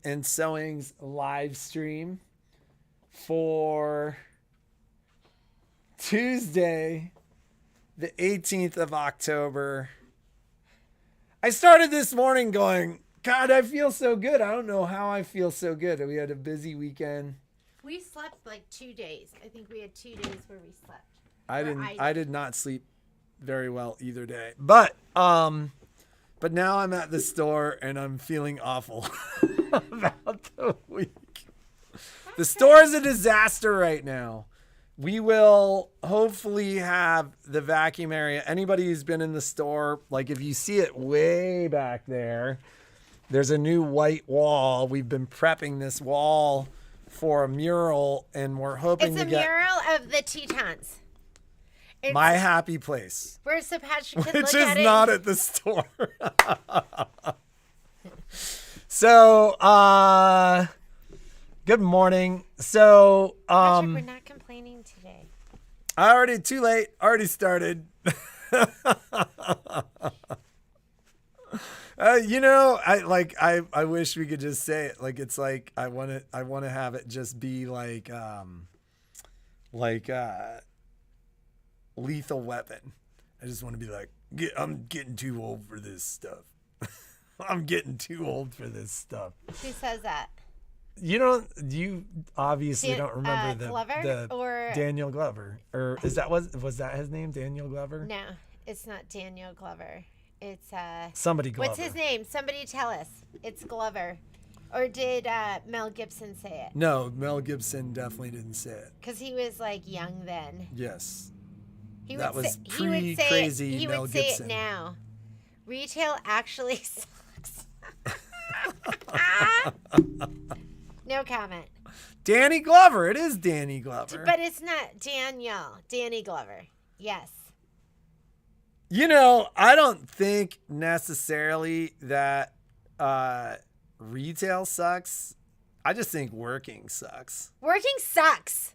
and Sewing's live stream for Tuesday, the 18th of October. I started this morning going, God, I feel so good. I don't know how I feel so good. We had a busy weekend. We slept like 2 days. I think we had 2 days where we slept. I did not sleep very well either day. But now I'm at the store and I'm feeling awful about the week. The store is a disaster right now. We will hopefully have the vacuum area. Anybody who's been in the store, like if you see it way back there, there's a new white wall. We've been prepping this wall for a mural, and we're hoping to get... It's a mural of the Tetons. My happy place. Where so Patrick can Which look at it. is not at the store. So, good morning. So, Patrick, we're not complaining today. Too late. Already started. I wish we could just say it. Like, it's like, I want to have it just be like Lethal Weapon. I just want to be like, I'm getting too old for this stuff. I'm getting too old for this stuff. Who says that? You obviously don't remember Glover or Daniel Glover, or was that his name, Daniel Glover? No, it's not Daniel Glover. It's somebody Glover. What's his name? Somebody tell us. It's Glover. Or did Mel Gibson say it? No, Mel Gibson definitely didn't say it. Because he was like young then. Yes. That was pre-crazy Mel Gibson. He would say it now. Retail actually sucks. No comment. Danny Glover. It is Danny Glover. But it's not Daniel. Danny Glover. Yes. I don't think necessarily that retail sucks. I just think working sucks. Working sucks.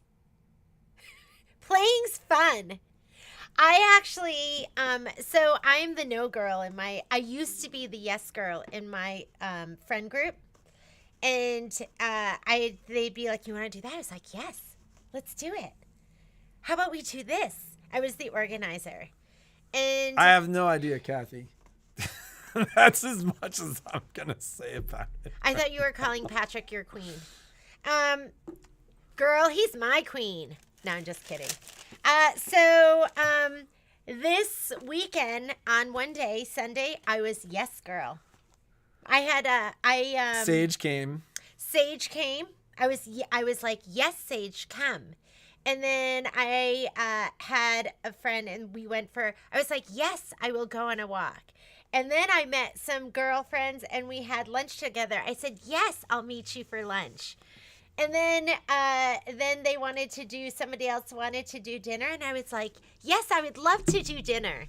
Playing's fun. I actually, so I'm the no girl I used to be the yes girl in my friend group. And they'd be like, you want to do that? I was like, yes, let's do it. How about we do this? I was the organizer. And I have no idea, Kathy. That's as much as I'm going to say about it. I thought you were calling Patrick your queen. Girl, he's my queen. No, I'm just kidding. So this weekend on one day, Sunday, I was yes girl. Sage came. I was like, yes, Sage, come. And then I had a friend and I was like, yes, I will go on a walk. And then I met some girlfriends and we had lunch together. I said, yes, I'll meet you for lunch. And then somebody else wanted to do dinner. And I was like, yes, I would love to do dinner.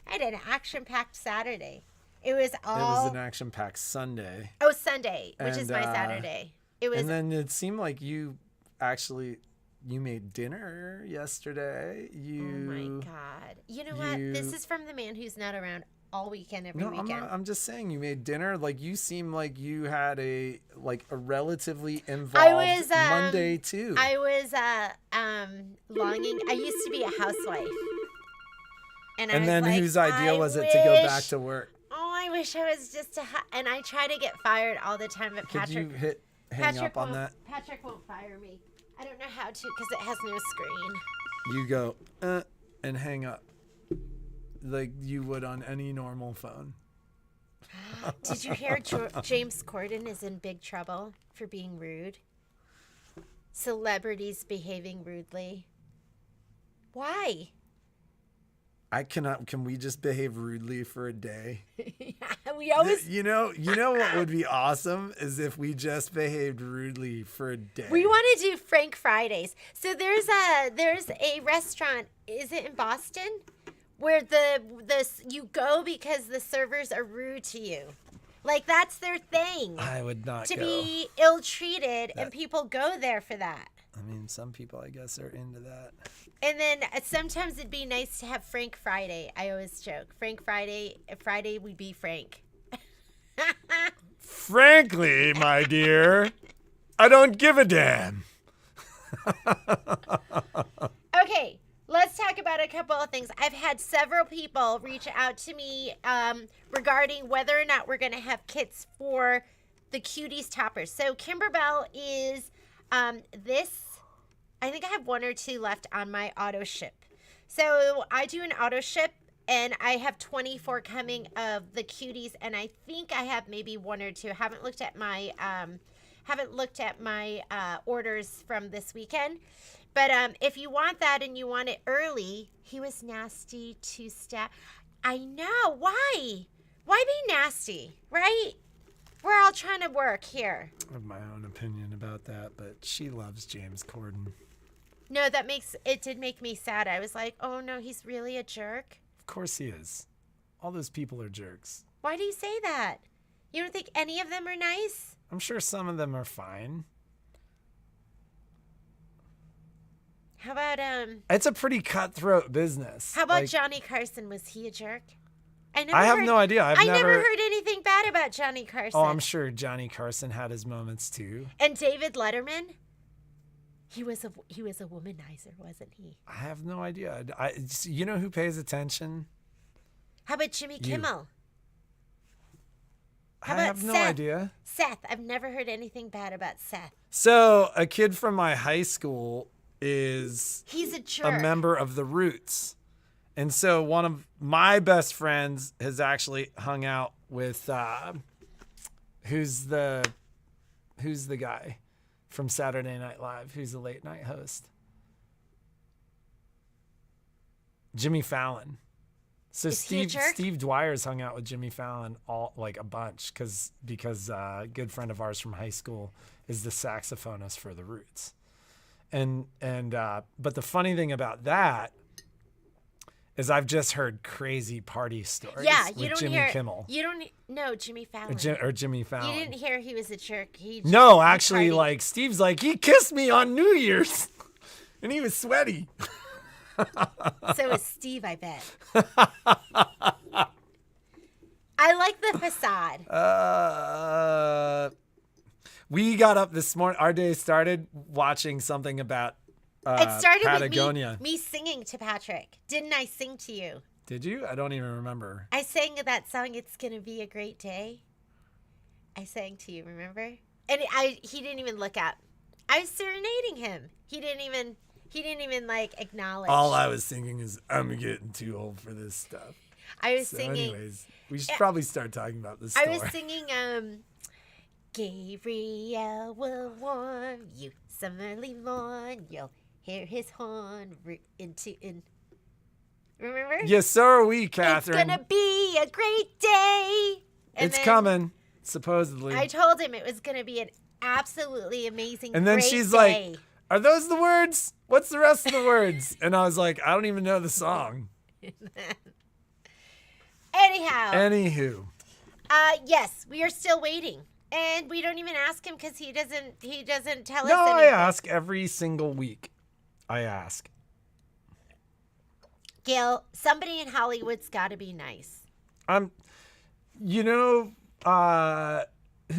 I had an action-packed Saturday. It was an action-packed Sunday. Oh, Sunday, which is my Saturday. And then it seemed like you made dinner yesterday. Oh my God. You know what? This is from the man who's not around all weekend, every weekend. I'm just saying you made dinner. Like, you seem like you had a relatively involved Monday too. I was longing. I used to be a housewife. And then like, whose idea was it to go back to work? Oh, I wish I was just and I try to get fired all the time, but Patrick. Could you hang up on that? Patrick won't fire me. I don't know how to because it has no screen. You go and hang up like you would on any normal phone. Did you hear James Corden is in big trouble for being rude? Celebrities behaving rudely. Why? I cannot. Can we just behave rudely for a day? Yeah, we always. You know what would be awesome is if we just behaved rudely for a day. We want to do Frank Fridays. So there's a restaurant. Is it in Boston? Where you go because the servers are rude to you. Like, that's their thing. I would not to go. Be ill-treated, and people go there for that. I mean, some people, I guess, are into that. And then sometimes it'd be nice to have Frank Friday. I always joke. Frank Friday, we be Frank. Frankly, my dear, I don't give a damn. Okay, let's talk about a couple of things. I've had several people reach out to me regarding whether or not we're going to have kits for the Cuties toppers. So Kimberbell is this. I think I have 1 or 2 left on my auto ship. So I do an auto ship, and I have 24 coming of the Cuties, and I think I have maybe 1 or 2. Haven't looked at my orders from this weekend. But if you want that and you want it early, he was nasty to stab. I know. Why? Why be nasty, right? We're all trying to work here. I have my own opinion about that, but she loves James Corden. No, it did make me sad. I was like, oh no, he's really a jerk. Of course he is. All those people are jerks. Why do you say that? You don't think any of them are nice? I'm sure some of them are fine. How about It's a pretty cutthroat business. How about Johnny Carson? Was he a jerk? I have no idea. I never heard anything bad about Johnny Carson. Oh, I'm sure Johnny Carson had his moments too. And David Letterman? He was a womanizer, wasn't he? I have no idea. You know who pays attention? How about Jimmy Kimmel? I have no idea. Seth. I've never heard anything bad about Seth. So a kid from my high school he's a jerk. A member of the Roots. And so one of my best friends has actually hung out with who's the guy from Saturday Night Live, who's the late night host? Jimmy Fallon. So Steve Dwyer's hung out with Jimmy Fallon a bunch because a good friend of ours from high school is the saxophonist for the Roots. But the funny thing about that is I've just heard crazy party stories. Yeah, with Jimmy Kimmel. You don't know Jimmy Fallon. Or Jimmy Fallon. You didn't hear he was a jerk. No, actually, Steve's like, he kissed me on New Year's, and he was sweaty. So was Steve, I bet. I like the facade. We got up this morning. Our day started watching something about it started Patagonia. with me singing to Patrick. Didn't I sing to you? Did you? I don't even remember. I sang that song, It's Gonna Be a Great Day. I sang to you, remember? And he didn't even look up. I was serenading him. He didn't even acknowledge. All I was thinking is, I'm getting too old for this stuff. I was singing. Anyways, we should probably start talking about this store. I was singing, Gabriel will warm you some early morn. You'll hear his horn remember? Yes, so are we, Catherine. It's gonna be a great day. It's coming, supposedly. I told him it was gonna be an absolutely amazing. And then great she's day. like, "Are those the words? What's the rest of the words?" And I was like, "I don't even know the song." Anywho. Yes, we are still waiting. And we don't even ask him because he doesn't tell us No, anything. I ask every single week. I ask. Gail, somebody in Hollywood's got to be nice. Who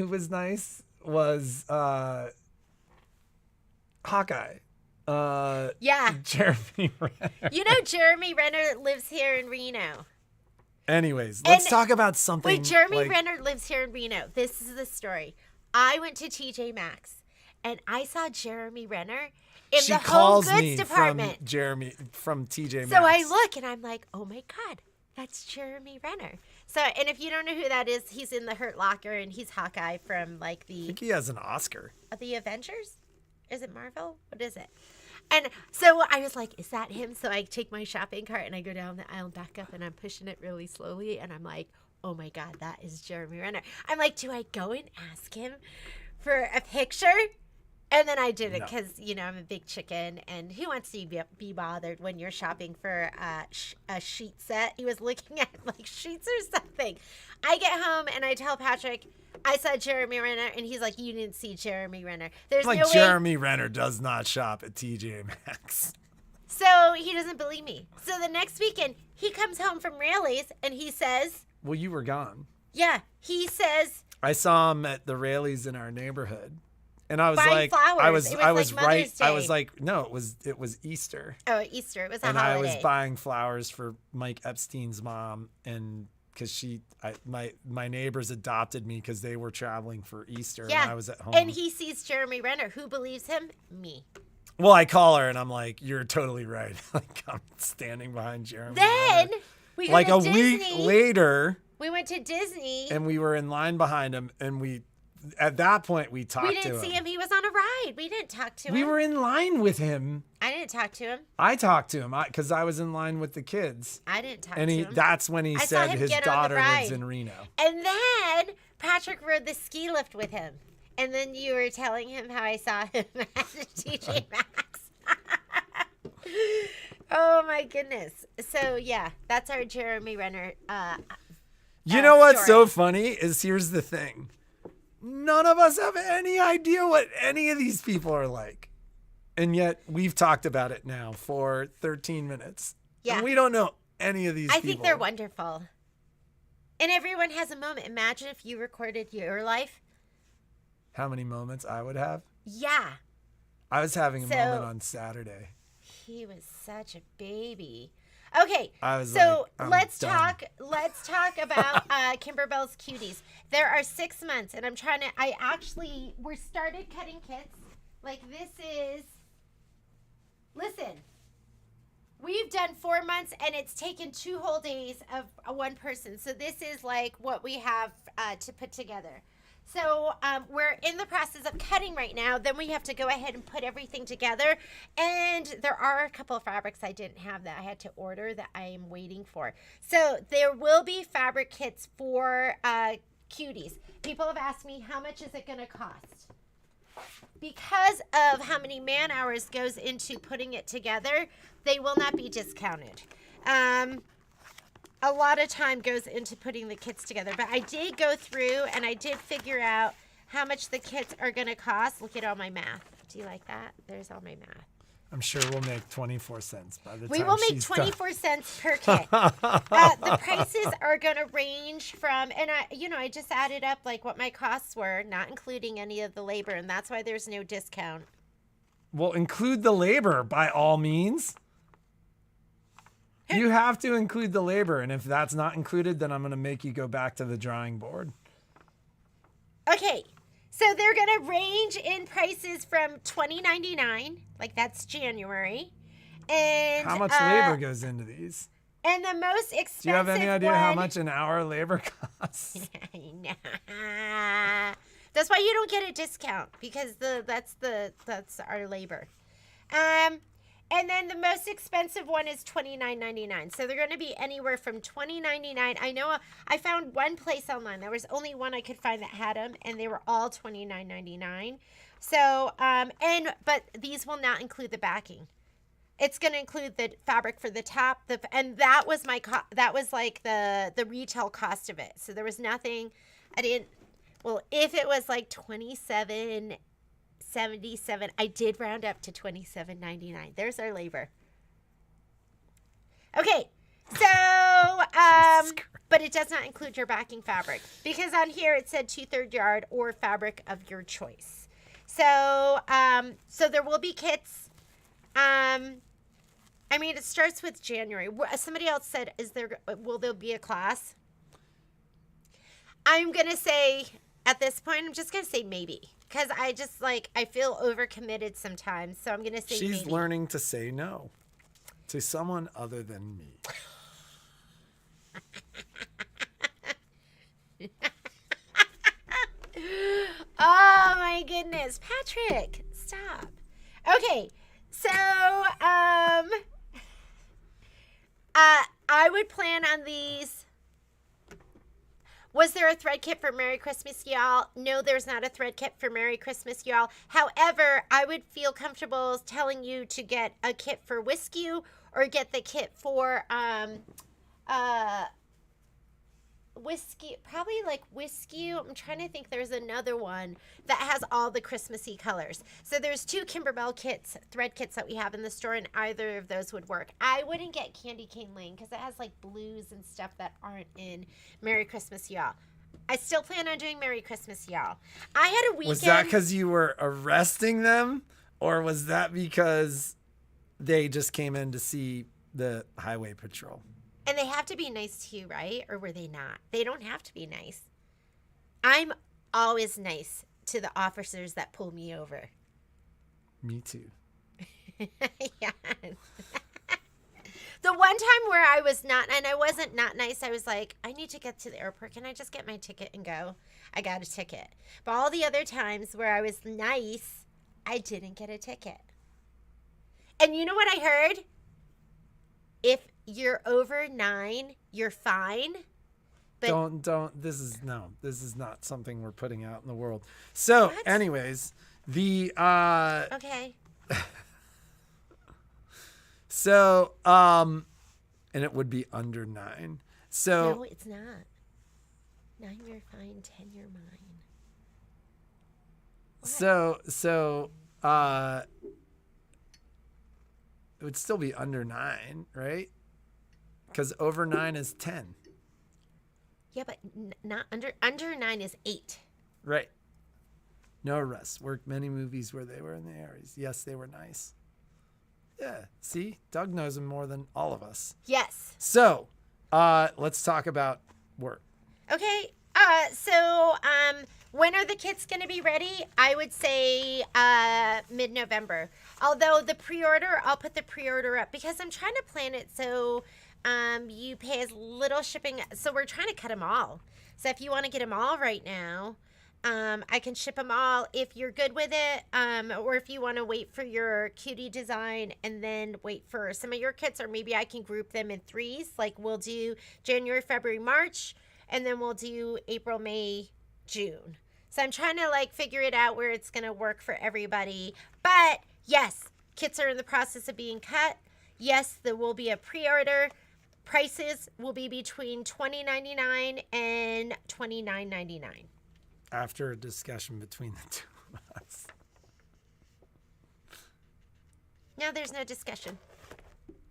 was nice was Hawkeye. Yeah. Jeremy Renner. You know Jeremy Renner lives here in Reno. Anyways, let's talk about something. Wait, Jeremy Renner lives here in Reno. This is the story. I went to TJ Maxx, and I saw Jeremy Renner in the home goods department. From TJ Maxx. So I look, and I'm like, oh my God, that's Jeremy Renner. So, and if you don't know who that is, he's in the Hurt Locker, and he's Hawkeye from I think he has an Oscar. The Avengers? Is it Marvel? What is it? And so I was like, is that him? So I take my shopping cart and I go down the aisle and back up and I'm pushing it really slowly. And I'm like, oh my God, that is Jeremy Renner. I'm like, do I go and ask him for a picture? And then I did it because, I'm a big chicken. And who wants to be bothered when you're shopping for a sheet set? He was looking at like sheets or something. I get home and I tell Patrick, I saw Jeremy Renner, and he's like, you didn't see Jeremy Renner. There's no way. Jeremy Renner does not shop at TJ Maxx. So he doesn't believe me. So the next weekend, he comes home from Raley's, and he says... Well, you were gone. Yeah. He says... I saw him at the Rayleighs in our neighborhood. And I was Buying like, flowers. I was It was right. like Mother's I Day. was like, no, it was Easter. Oh, Easter. It was a And holiday. I was buying flowers for Mike Epstein's mom, and because my neighbors adopted me because they were traveling for Easter, Yeah. and I was at home. And he sees Jeremy Renner. Who believes him? Me. Well, I call her and I'm like, you're totally right. Like, I'm standing behind Jeremy. Then we go like to a Disney. week later, We went to Disney. and we were in line behind him, and at that point we talked to him. We didn't see him. He was on a ride. We didn't talk to him. We were in line with him. I didn't talk to him. I talked to him because I was in line with the kids. I didn't talk And to him. that's when he I saw said him his get on the daughter lives ride. in Reno. And then Patrick rode the ski lift with him. And then you were telling him how I saw him at TJ Maxx. Oh my goodness. So yeah, that's our Jeremy Renner. You know what's story. so funny is here's the thing. None of us have any idea what any of these people are like. And yet we've talked about it now for 13 minutes. Yeah. And we don't know any of these people. I think they're wonderful. And everyone has a moment. Imagine if you recorded your life. How many moments I would have? Yeah. I was having a So- moment on Saturday. He was such a baby. Okay, I was so like, I'm let's done. talk. Let's talk about Kimberbell's Cuties. There are 6 months, and we started cutting kits. Like this is. Listen, we've done 4 months, and it's taken 2 whole days of one person. So this is like what we have to put together. So we're in the process of cutting right now. Then we have to go ahead and put everything together. And there are a couple of fabrics I didn't have that I had to order that I am waiting for. So there will be fabric kits for Cuties. People have asked me, how much is it going to cost? Because of how many man hours goes into putting it together, they will not be discounted. A lot of time goes into putting the kits together, but I did go through and I did figure out how much the kits are going to cost. Look at all my math. Do you like that? There's all my math. I'm sure we'll make 24 cents by the time We will make she's 24 cents per kit. The prices are going to range from, and I just added up like what my costs were, not including any of the labor, and that's why there's no discount. Well, include the labor by all means. You have to include the labor, and if that's not included, then I'm going to make you go back to the drawing board. Okay, so they're going to range in prices from $20.99, like that's January, and How much labor goes into these? And the most expensive. Do you have any idea how one- much an hour labor costs? Nah. That's why you don't get a discount because that's our labor. And then the most expensive one is $29.99. So they're going to be anywhere from $20.99. I know I found one place online. There was only one I could find that had them, and they were all $29.99. So but these will not include the backing. It's going to include the fabric for the top, and that was that was like the retail cost of it. So there was nothing. Well, if it was like $27.77, I did round up to $27.99. There's our labor. Okay, so but it does not include your backing fabric because on here it said 2/3 yard or fabric of your choice. So so there will be kits. I mean, it starts with January. Somebody else said, will there be a class? I'm going to say, at this point, I'm just going to say maybe. Because I feel overcommitted sometimes. So I'm going to say maybe. She's learning to say no to someone other than me. Oh, my goodness. Patrick, stop. Okay, so, I would plan on these. Was there a thread kit for Merry Christmas, y'all? No, there's not a thread kit for Merry Christmas, y'all. However, I would feel comfortable telling you to get a kit for Whiskey or get the kit for Whiskey, probably like Whiskey. I'm trying to think. There's another one that has all the Christmassy colors. So there's 2 Kimberbell kits, thread kits that we have in the store, and either of those would work. I wouldn't get Candy Cane Lane because it has like blues and stuff that aren't in Merry Christmas, y'all. I still plan on doing Merry Christmas, y'all. I had a weekend. Was that because you were arresting them, or was that because they just came in to see the highway patrol? And they have to be nice to you, right? Or were they not? They don't have to be nice. I'm always nice to the officers that pull me over. Me too. Yes. The one time where I was not, and I wasn't not nice, I was like, I need to get to the airport. Can I just get my ticket and go? I got a ticket. But all the other times where I was nice, I didn't get a ticket. And you know what I heard? If you're over 9, you're fine. But This is not something we're putting out in the world. So, what? anyways, Okay. So, and it would be under 9. So No, it's not. 9, you're fine. 10, you're mine. What? So, it would still be under 9, right? Because over 9 is 10. Yeah, but not under 9 is 8. Right. No arrests. Worked many movies where they were in the areas. Yes, they were nice. Yeah. See, Doug knows them more than all of us. Yes. So, let's talk about work. Okay. So when are the kits going to be ready? I would say mid-November. Although the pre-order, I'll put the pre-order up because I'm trying to plan it so you pay as little shipping. So we're trying to cut them all. So if you want to get them all right now, I can ship them all if you're good with it, or if you want to wait for your cutie design and then wait for some of your kits, or maybe I can group them in 3s. Like we'll do January, February, March, and then we'll do April, May, June. So I'm trying to like figure it out where it's going to work for everybody. But yes, kits are in the process of being cut. Yes, there will be a pre-order. Prices will be between $20.99 and $29.99. After a discussion between the two of us. No, there's no discussion.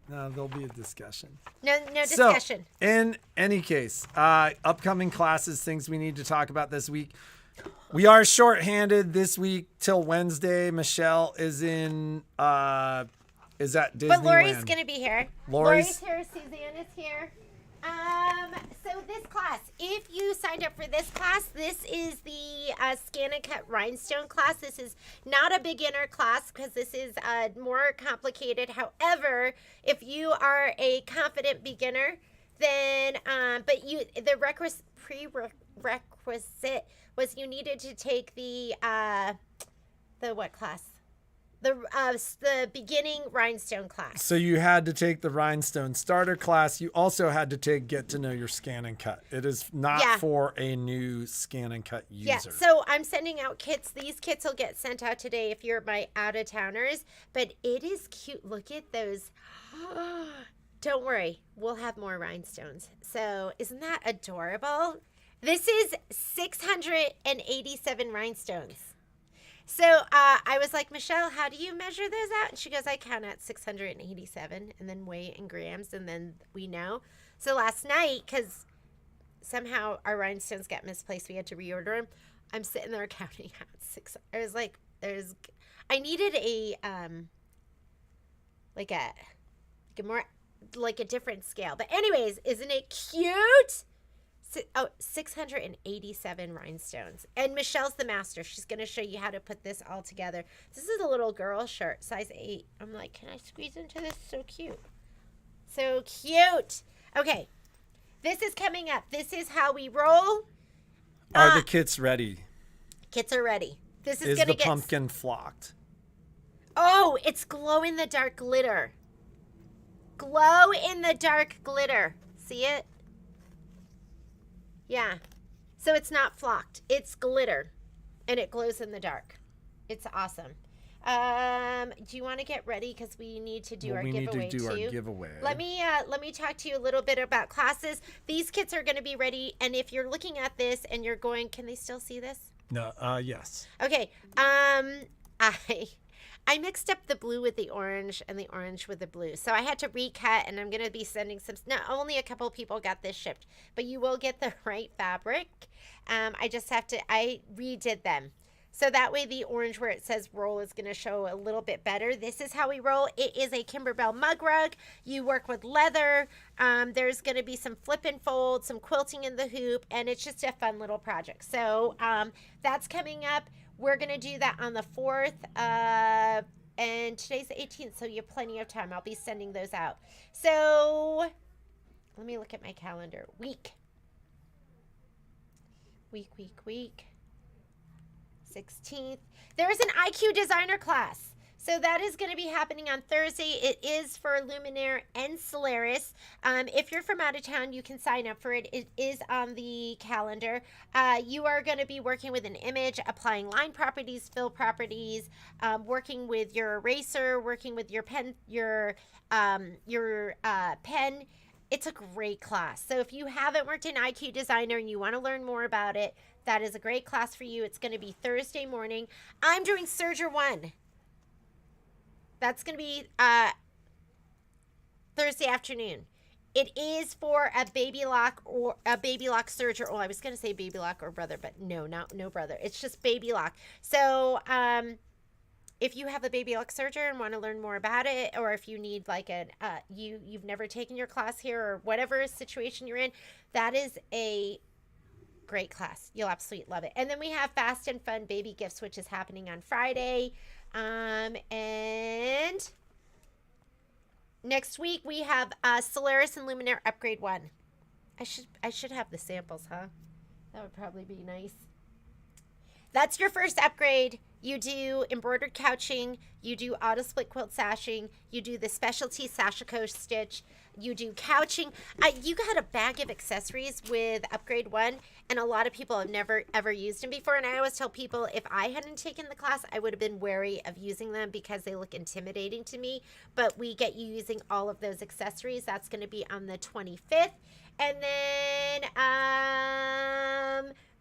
No, there'll be a discussion. No discussion. So, in any case, upcoming classes, things we need to talk about this week. We are shorthanded this week till Wednesday. Michelle is in, is at Disneyland. But Lori's going to be here. Lori's here. Suzanne is here. So this class, if you signed up for this class, this is the Scan and Cut Rhinestone class. This is not a beginner class because this is more complicated. However, if you are a confident beginner, then the prerequisite was you needed to take the what class? The beginning Rhinestone class. So you had to take the Rhinestone starter class. You also had to take Get to Know Your Scan and Cut. It is not for a new Scan and Cut user. Yeah, so I'm sending out kits. These kits will get sent out today if you're my out-of-towners. But it is cute. Look at those. Don't worry. We'll have more rhinestones. So isn't that adorable? This is 687 rhinestones. So I was like, Michelle, how do you measure those out? And she goes, I count at 687 and then weigh it in grams, and then we know. So last night, because somehow our rhinestones got misplaced, we had to reorder them. I'm sitting there counting out 6. I was like, I needed a different scale. But anyways, isn't it cute? 687 rhinestones. And Michelle's the master. She's going to show you how to put this all together. This is a little girl shirt, size 8. I'm like, can I squeeze into this? So cute. So cute. Okay. This is coming up. This is how we roll. Are the kits ready? Kits are ready. This is going to get... Is the pumpkin flocked? Oh, it's glow-in-the-dark glitter. Glow-in-the-dark glitter. See it? Yeah. So it's not flocked. It's glitter. And it glows in the dark. It's awesome. Do you want to get ready? Because we need to do our giveaway too. Our giveaway. Let me talk to you a little bit about classes. These kits are going to be ready. And if you're looking at this and you're going, can they still see this? No. Yes. Okay. I mixed up the blue with the orange and the orange with the blue. So I had to recut, and I'm going to be sending some. Not only a couple of people got this shipped, but you will get the right fabric. I just have to, I redid them. So that way the orange where it says roll is going to show a little bit better. This is how we roll. It is a Kimber mug rug. You work with leather. There's going to be some flip and fold, some quilting in the hoop, and it's just a fun little project. So that's coming up. We're going to do that on the 4th. And today's the 18th, so you have plenty of time. I'll be sending those out. So let me look at my calendar. Week. 16th. There's an IQ designer class. So that is going to be happening on Thursday. It is for Luminaire and Solaris. If you're from out of town, you can sign up for it. It is on the calendar. You are going to be working with an image, applying line properties, fill properties, working with your eraser, working with your pen, pen. It's a great class. So if you haven't worked in IQ Designer and you want to learn more about it, that is a great class for you. It's going to be Thursday morning. I'm doing Serger 1. That's going to be Thursday afternoon. It is for a baby lock or a baby lock serger. Oh, I was going to say baby lock or brother, but no brother. It's just baby lock. So if you have a baby lock serger and want to learn more about it, or if you need like you've never taken your class here or whatever situation you're in, that is a great class. You'll absolutely love it. And then we have Fast and Fun Baby Gifts, which is happening on Friday. And next week we have Solaris and Luminaire Upgrade 1. I should have the samples, huh? That would probably be nice. That's your first upgrade. You do embroidered couching, you do auto split quilt sashing, you do the specialty sashiko stitch, you do couching. You got a bag of accessories with Upgrade 1, and a lot of people have never ever used them before. And I always tell people, if I hadn't taken the class, I would have been wary of using them because they look intimidating to me. But we get you using all of those accessories. That's going to be on the 25th. And then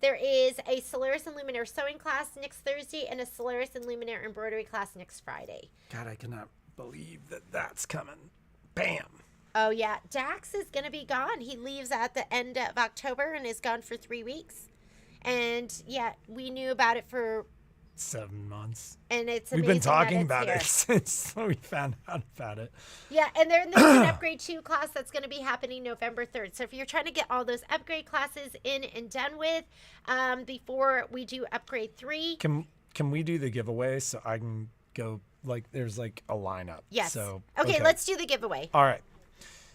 there is a Solaris and Luminaire sewing class next Thursday and a Solaris and Luminaire embroidery class next Friday. God, I cannot believe that that's coming. Bam. Oh, yeah. Dax is going to be gone. He leaves at the end of October and is gone for 3 weeks. And, yeah, we knew about it for 7 months. And it's We've amazing been talking about here. it since we found out about it. Yeah, and then there's an Upgrade 2 class that's going to be happening November 3rd. So if you're trying to get all those upgrade classes in and done with before we do Upgrade 3. Can we do the giveaway so I can go, like, there's like a lineup? Yes. So, okay, let's do the giveaway. All right.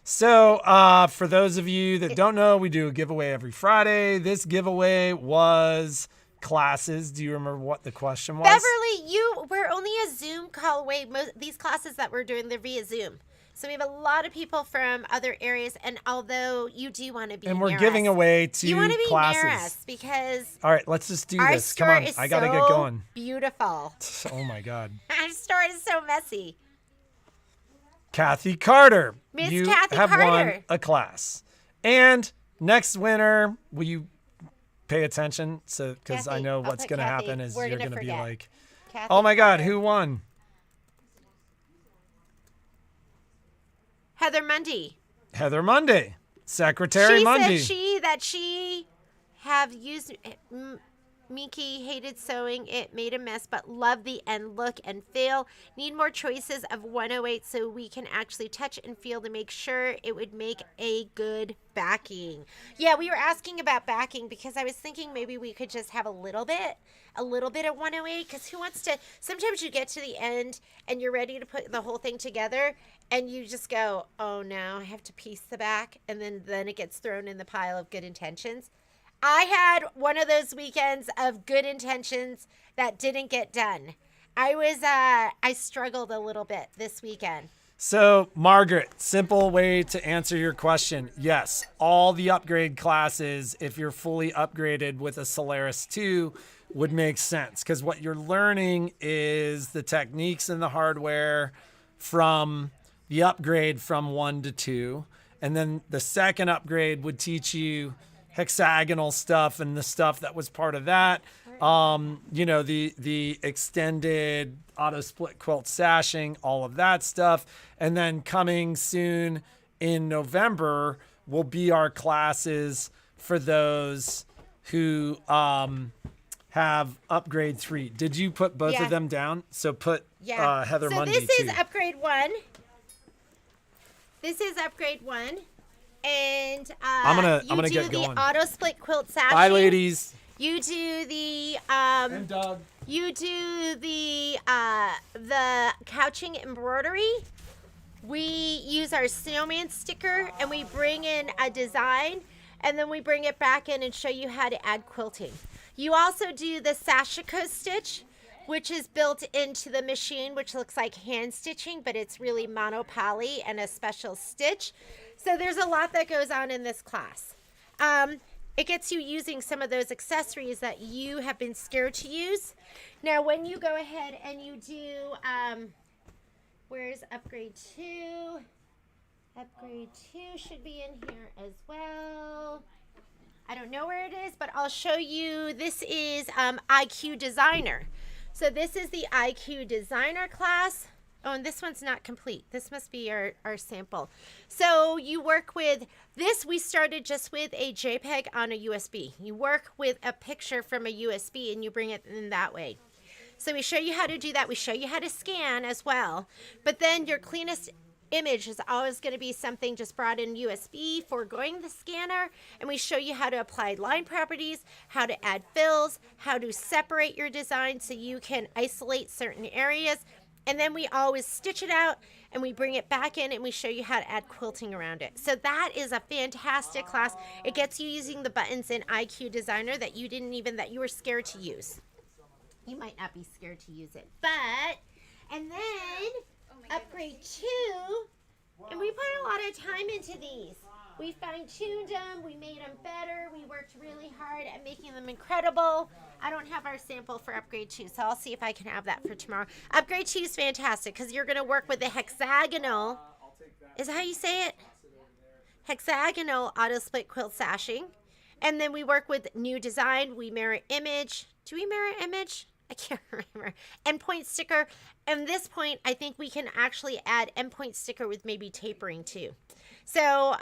So for those of you that don't know, we do a giveaway every Friday. This giveaway was classes. Do you remember what the question was? Beverly, we're only a Zoom call away. These classes that we're doing, they're via Zoom. So we have a lot of people from other areas, and although you do want to be and we're near giving us, away 2 you want to be classes. near us because all right, let's just do our this. store Come on, is I gotta so get going. Beautiful. Oh my God. Our store is so messy. Kathy Carter, Miss you Kathy have Carter. won a class. And next winter, will you pay attention? So, because I Kathy, know I'll what's put going to Kathy. happen is We're you're gonna going to be forget. like, Kathy oh my God, Carter. who won? Heather Mundy. Heather Monday, Secretary She Monday. said she have used Miki hated sewing. It made a mess, but loved the end look and feel. Need more choices of 108 so we can actually touch and feel to make sure it would make a good backing. Yeah, we were asking about backing because I was thinking maybe we could just have a little bit of 108, because who wants to, sometimes you get to the end and you're ready to put the whole thing together and you just go, oh no, I have to piece the back, and then it gets thrown in the pile of good intentions. I had one of those weekends of good intentions that didn't get done. I struggled a little bit this weekend. So, Margaret, simple way to answer your question. Yes, all the upgrade classes, if you're fully upgraded with a Solaris 2, would make sense. Because what you're learning is the techniques and the hardware from the upgrade from 1 to 2. And then the second upgrade would teach you hexagonal stuff and the stuff that was part of that. You know, the extended auto split quilt sashing, all of that stuff. And then coming soon in November will be our classes for those who have upgrade 3. Did you put both of them down? So put Heather so Mundy this too. is upgrade 1. This is upgrade 1. And I'm gonna get the going. auto split quilt sashing. Bye, ladies. You do the And Doug. you do the couching embroidery. We use our snowman sticker and we bring in a design and then we bring it back in and show you how to add quilting. You also do the sashiko stitch, which is built into the machine, which looks like hand stitching, but it's really monopoly and a special stitch. So there's a lot that goes on in this class. It gets you using some of those accessories that you have been scared to use. Now, when you go ahead and you do, where's upgrade 2? Upgrade 2 should be in here as well. I don't know where it is, but I'll show you. This is IQ Designer. So this is the IQ Designer class. Oh, and this one's not complete. This must be our sample. So you work with this. We started just with a JPEG on a USB. You work with a picture from a USB and you bring it in that way. So we show you how to do that. We show you how to scan as well. But then your cleanest image is always going to be something just brought in USB, foregoing the scanner. And we show you how to apply line properties, how to add fills, how to separate your design so you can isolate certain areas. And then we always stitch it out and we bring it back in and we show you how to add quilting around it. So that is a fantastic class. It gets you using the buttons in IQ Designer that you were scared to use. You might not be scared to use it, but, and then upgrade 2, and we put a lot of time into these. We fine-tuned them, we made them better, we worked really hard at making them incredible. I don't have our sample for upgrade 2, so I'll see if I can have that for tomorrow. Upgrade 2 is fantastic because you're going to work with the hexagonal, is that how you say it? Hexagonal auto split quilt sashing. And then we work with new design, we mirror image. Do we mirror image? I can't remember. Endpoint sticker. And this point, I think we can actually add endpoint sticker with maybe tapering too. So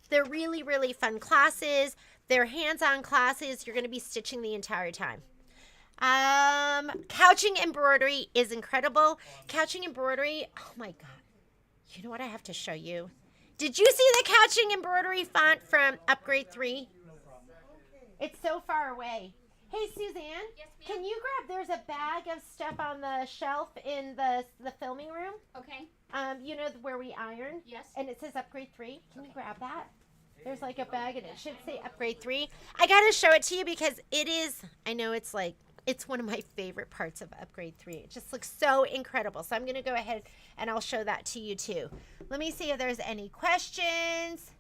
they're really, really fun classes. They're hands-on classes. You're going to be stitching the entire time. Couching embroidery is incredible. Couching embroidery, oh my God. You know what I have to show you? Did you see the couching embroidery font from upgrade 3? It's so far away. Hey, Suzanne, yes, can you grab, there's a bag of stuff on the shelf in the filming room. Okay. You know where we iron? Yes. And it says upgrade 3. Can you grab that? There's like a bag and it should say upgrade 3. I got to show it to you because it is, I know it's one of my favorite parts of upgrade 3. It just looks so incredible. So I'm going to go ahead and I'll show that to you too. Let me see if there's any questions.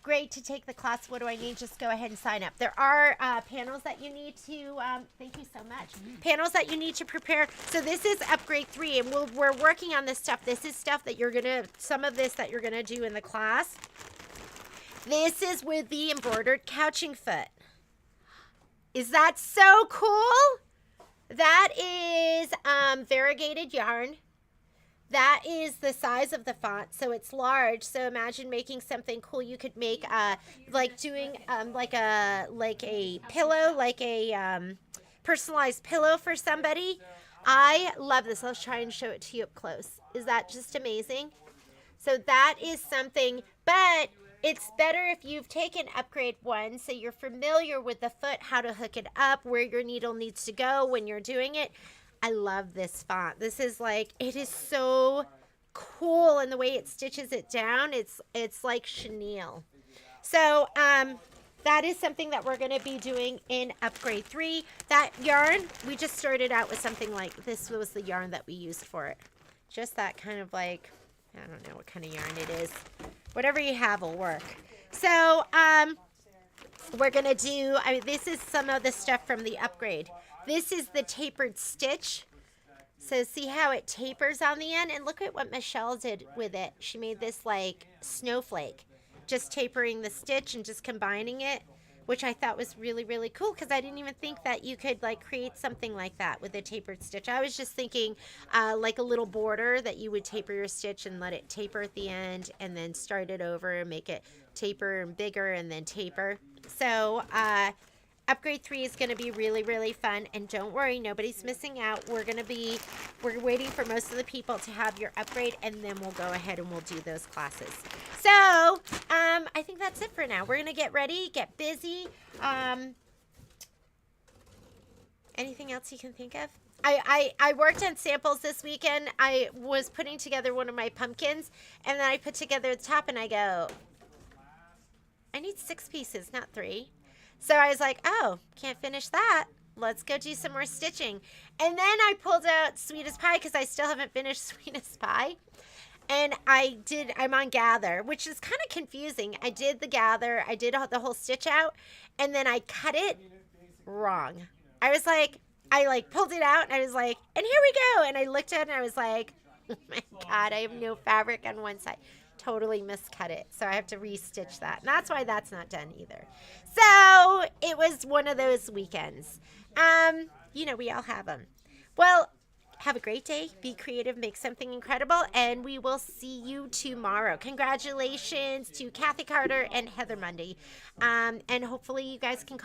Great to take the class. What do I need? Just go ahead and sign up. There are panels that you need to, thank you so much. Panels that you need to prepare. So this is upgrade 3 and we're working on this stuff. This is stuff that some of this that you're going to do in the class. This is with the embroidered couching foot. Is that so cool? That is variegated yarn. That is the size of the font, so it's large. So imagine making something cool. You could make like doing like a pillow, like a personalized pillow for somebody. I love this. Let's try and show it to you up close. Is that just amazing? So that is something, but it's better if you've taken upgrade 1, so you're familiar with the foot, how to hook it up, where your needle needs to go when you're doing it. I love this font. This is like, it is so cool, and the way it stitches it down, it's like chenille. So that is something that we're going to be doing in upgrade 3. That yarn, we just started out with something like, this was the yarn that we used for it. Just that kind of like, I don't know what kind of yarn it is. Whatever you have will work. So we're going to do, this is some of the stuff from the upgrade. This is the tapered stitch. So see how it tapers on the end? And look at what Michelle did with it. She made this like snowflake. Just tapering the stitch and just combining it which I thought was really, really cool because I didn't even think that you could like create something like that with a tapered stitch. I was just thinking like a little border that you would taper your stitch and let it taper at the end and then start it over and make it taper and bigger and then taper. So upgrade 3 is going to be really, really fun. And don't worry, nobody's missing out. We're waiting for most of the people to have your upgrade, and then we'll go ahead and we'll do those classes. So I think that's it for now. We're going to get ready, get busy. Anything else you can think of? I worked on samples this weekend. I was putting together one of my pumpkins, and then I put together the top, and I go, I need 6 pieces, not 3. So I was like, oh, can't finish that. Let's go do some more stitching. And then I pulled out Sweetest Pie because I still haven't finished Sweetest Pie. And I'm on gather, which is kind of confusing. I did the gather, I did the whole stitch out, and then I cut it wrong. I was like, I pulled it out, and I was like, and here we go. And I looked at it, and I was like, oh my God, I have no fabric on one side. Totally miscut it. So I have to restitch that. And that's why that's not done either. So it was one of those weekends. We all have them. Well, have a great day. Be creative. Make something incredible. And we will see you tomorrow. Congratulations to Kathy Carter and Heather Mundy. And hopefully you guys can